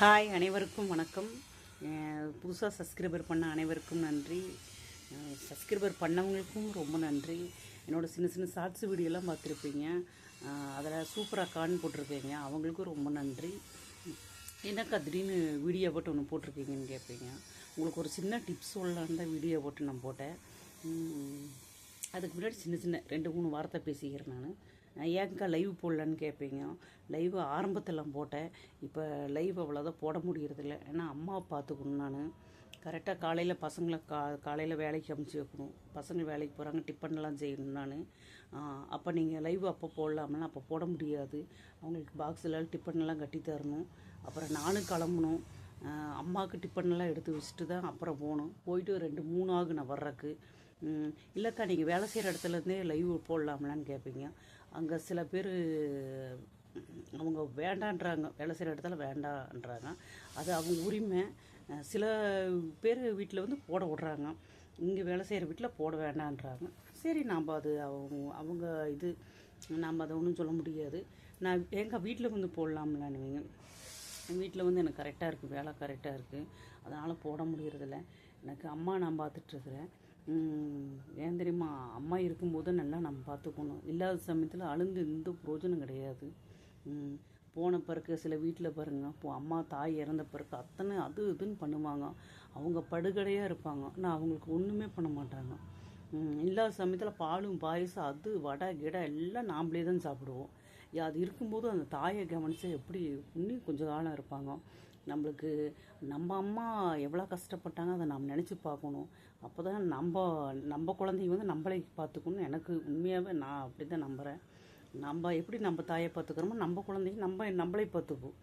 Hi, அனைவருக்கும் வணக்கம். புதுசாக சப்ஸ்கிரைபர் பண்ண அனைவருக்கும் நன்றி. சப்ஸ்கிரைபர் பண்ணவங்களுக்கும் ரொம்ப நன்றி. என்னோடய சின்ன சின்ன ஷார்ட்ஸ் வீடியோலாம் பார்த்துருப்பீங்க. அதில் சூப்பராக கான் போட்டிருப்பீங்க, அவங்களுக்கும் ரொம்ப நன்றி. என்னக்கா திடீர்னு வீடியோ போட்டு ஒன்று போட்டிருக்கீங்கன்னு கேட்பீங்க. உங்களுக்கு ஒரு சின்ன டிப்ஸ் சொல்லலான்னு தான் வீடியோ போட்டு நான் போட்டேன். அதுக்கு முன்னாடி சின்ன சின்ன 2-3 வார்த்தை பேசிக்கிறேன். நான் ஏங்கா லைவ் போடலான்னு கேட்பீங்க. லைவ் ஆரம்பத்தில் போட்டேன், இப்போ லைவ் அவ்வளோதான் போட முடியறதில்ல. ஏன்னா அம்மாவை பார்த்துக்கணும். நான் கரெக்டாக காலையில் பசங்களை காலையில் வேலைக்கு அமுச்சு வைக்கணும். பசங்க வேலைக்கு போகிறாங்க, டிஃபன்லாம் செய்யணும். நான் அப்போ நீங்கள் லைவ் அப்போ போடலாம்னா அப்போ போட முடியாது. அவங்களுக்கு பாக்ஸில் டிஃபன்லாம் கட்டி தரணும். அப்புறம் நானும் கிளம்பணும். அம்மாவுக்கு டிஃபன்லாம் எடுத்து வச்சுட்டு தான் அப்புறம் போகணும். போயிட்டு 2-3 ஆகும் நான் வர்றதுக்கு. இல்லைக்கா நீங்கள் வேலை செய்கிற இடத்துலேருந்தே லைவ் போடலாம்லான்னு கேட்பீங்க. அங்கே சில பேர் அவங்க வேண்டான்றாங்க, வேலை செய்கிற இடத்துல வேண்டான்றாங்க. அது அவங்க உரிமை. சில பேர் வீட்டில் வந்து போட விட்றாங்க, இங்கே வேலை செய்கிற வீட்டில் போட வேண்டான்றாங்க. சரி, நாம் அது அவங்க இது நாம் அதை ஒன்றும் சொல்ல முடியாது. நான் எங்கள் வீட்டில் வந்து போடலாம்லான்னுவீங்க. வீட்டில் வந்து எனக்கு கரெக்டாக இருக்குது, வேலை கரெக்டாக இருக்குது, அதனால் போட முடியறதில்ல. எனக்கு அம்மா நான் பார்த்துட்ருக்குறேன். ஏன் தெரியுமா, அம்மா இருக்கும்போது நல்லா நம்ம பார்த்துக்கணும். இல்லாத சமயத்தில் அழுந்து எந்த பிரோஜனம் கிடையாது. போன பிறகு சில வீட்டில் பாருங்க, அம்மா தாய் இறந்த பிறகு அத்தனை அது இதுன்னு பண்ணுவாங்க. அவங்க படுகடையாக இருப்பாங்க, ஆனால் அவங்களுக்கு ஒன்றுமே பண்ண மாட்டாங்க. இல்லாத சமயத்தில் பாலும் பாயசம் அது வடை கிடை எல்லாம் நாம்ளே தான் சாப்பிடுவோம். அது இருக்கும்போது அந்த தாயை கவனித்து எப்படி இன்னும் கொஞ்சம் காலம் இருப்பாங்க. நம்மளுக்கு நம்ம அம்மா எவ்வளோ கஷ்டப்பட்டாங்க அதை நாம் நினச்சி பார்க்கணும். அப்போ தான் நம்ம குழந்தைங்க வந்து நம்மளை பார்த்துக்கணும். எனக்கு உண்மையாகவே நான் அப்படி தான் நம்புகிறேன். நம்ம எப்படி நம்ம தாயை பார்த்துக்கிறோமோ நம்ம குழந்தைங்க நம்மளை பார்த்துப்போம்.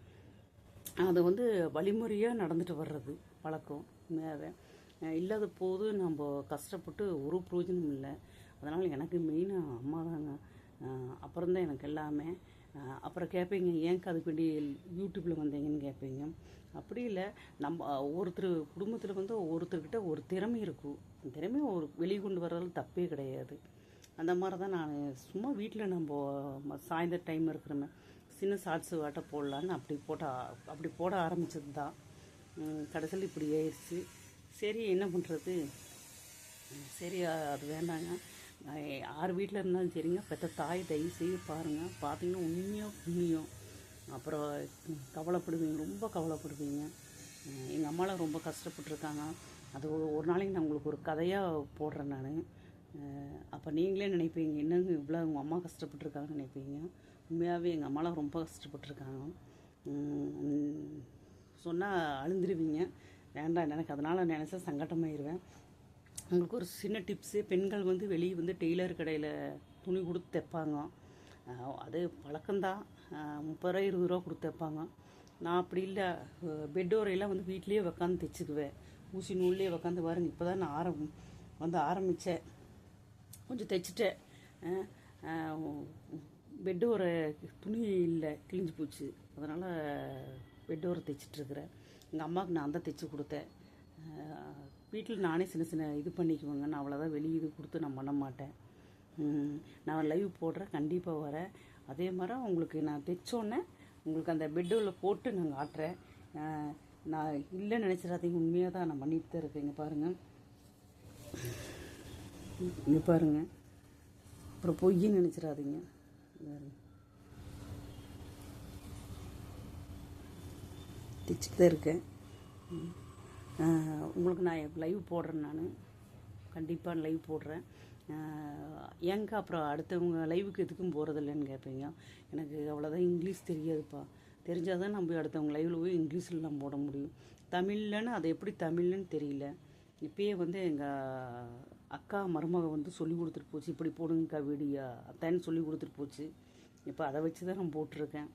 அது வந்து வழிமுறையாக நடந்துட்டு வர்றது பழக்கம். உண்மையாகவே இல்லாத போது நம்ம கஷ்டப்பட்டு ஒரு பிரயோஜனம் இல்லை. அதனால் எனக்கு மெயினாக அம்மா தாங்க. அப்புறம்தான் எனக்கு எல்லாமே. அப்புறம் கேட்பீங்க, ஏன் அதுக்கு வேண்டி யூடியூப்பில் வந்தீங்கன்னு கேட்பீங்க. அப்படி இல்லை, நம்ம ஒருத்தர் குடும்பத்தில் வந்து ஒருத்தர்கிட்ட ஒரு திறமை இருக்கும். அந்த திறமையை ஒரு வெளியே கொண்டு வர்றதுல தப்பே கிடையாது. அந்த மாதிரி தான் நான் சும்மா வீட்டில் நம்ம சாயந்தர டைம் இருக்கிறோமே சின்ன ஷார்ட்ஸு வாட்ட போடலான்னு அப்படி போட ஆரம்பித்தது தான். கடைசியில் இப்படி ஆயிடுச்சு. சரி, என்ன பண்ணுறது. சரி, அது வேண்டாங்க. யார் வீட்டில் இருந்தாலும் சரிங்க, பெற்ற தாய் தயவு செய்து பாருங்கள். பார்த்தீங்கன்னா உண்மையாக புண்ணியம். அப்புறம் கவலைப்படுவீங்க, ரொம்ப கவலைப்படுவீங்க. எங்கள் அம்மாலாம் ரொம்ப கஷ்டப்பட்டுருக்காங்க. அது ஒரு நாளைக்கு நான் உங்களுக்கு ஒரு கதையாக போடுறேன் நான். அப்போ நீங்களே நினைப்பீங்க, என்னங்க இவ்வளோ உங்கள் அம்மா கஷ்டப்பட்டுருக்காங்கன்னு நினைப்பீங்க. உண்மையாகவே எங்கள் அம்மாலாம் ரொம்ப கஷ்டப்பட்டுருக்காங்க. சொன்னால் அழுந்துருவீங்க. வேண்டாம், எனக்கு அதனால் நினச்சா சங்கடமாயிருவேன். உங்களுக்கு ஒரு சின்ன டிப்ஸு. பெண்கள் வந்து வெளியே வந்து டெய்லர் கடையில் துணி கொடுத்து தைப்பாங்க. அது பழக்கம்தான். 30-20 ரூபா கொடுத்து தைப்பாங்க. நான் அப்படி இல்லை, பெட் ஓரையெல்லாம் வந்து வீட்லேயே உக்காந்து தைச்சிக்குவேன். ஊசி நூல்லேயே உக்காந்து பாருங்க. இப்போ தான் நான் ஆரம்பித்தேன். கொஞ்சம் தைச்சிட்டேன். பெட் ஓரை துணி இல்லை, கிழிஞ்சு போச்சு. அதனால் பெட் ஓரை தைச்சிட்ருக்குறேன். எங்கள் அம்மாவுக்கு நான் தான் தைச்சி கொடுத்தேன். வீட்டில் நானே சின்ன சின்ன இது பண்ணிக்குவேங்க. நான் அவ்வளோதான் வெளியே இது கொடுத்து நான் பண்ண மாட்டேன். நான் லைவ் போடுறேன், கண்டிப்பாக வரேன். அதே மாதிரி உங்களுக்கு நான் தைச்சோன்னே உங்களுக்கு அந்த பெட்டில் போட்டு நான் காட்டுறேன். நான் இல்லைன்னு நினச்சிடாதீங்க, உண்மையாக தான் நான் பண்ணிட்டு தான் இருக்கேன். இங்கே பாருங்கள், இங்கே பாருங்கள். அப்புறம் பொய்ன்னு நினச்சிடாதீங்க. தைச்சிட்டு தான் இருக்கேன். உங்களுக்கு நான் லைவ் போடுறேன். நான் கண்டிப்பாக லைவ் போடுறேன். ஏங்க அப்புறம் அடுத்தவங்க லைவுக்கு எதுக்கும் போகிறதில்லன்னு கேட்பீங்க. எனக்கு அவ்வளோதான் இங்கிலீஷ் தெரியாதுப்பா. தெரிஞ்சால் தான் நம்ம அடுத்தவங்க லைவில் போய் இங்கிலீஷில் நம்ம போட முடியும். தமிழ்லன்னு அது எப்படி தமிழ்னு தெரியல. இப்போயே வந்து எங்கள் அக்கா மருமக வந்து சொல்லி கொடுத்துட்டு போச்சு, இப்படி போடுங்கக்கா வீடியோ அத்தான்னு சொல்லி கொடுத்துட்டு போச்சு. இப்போ அதை வச்சு தான் நான் போட்டிருக்கேன்.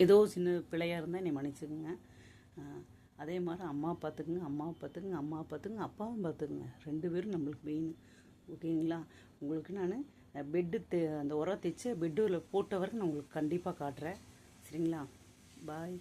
ஏதோ சின்ன பிள்ளையாக இருந்தால் என்னை மன்னிச்சுக்குங்க. அதே மாதிரி அம்மா பார்த்துக்குங்க, அம்மாவை பார்த்துக்குங்க, அம்மாவை பார்த்துக்குங்க, அப்பாவும் பார்த்துக்குங்க. 2 பேரும் நம்மளுக்கு மெயின். ஓகேங்களா. உங்களுக்கு நான் பெட்டு அந்த உரம் தைச்ச பெட்டில் போட்ட வரைக்கும் நான் உங்களுக்கு கண்டிப்பாக காட்டுறேன். சரிங்களா. பாய்.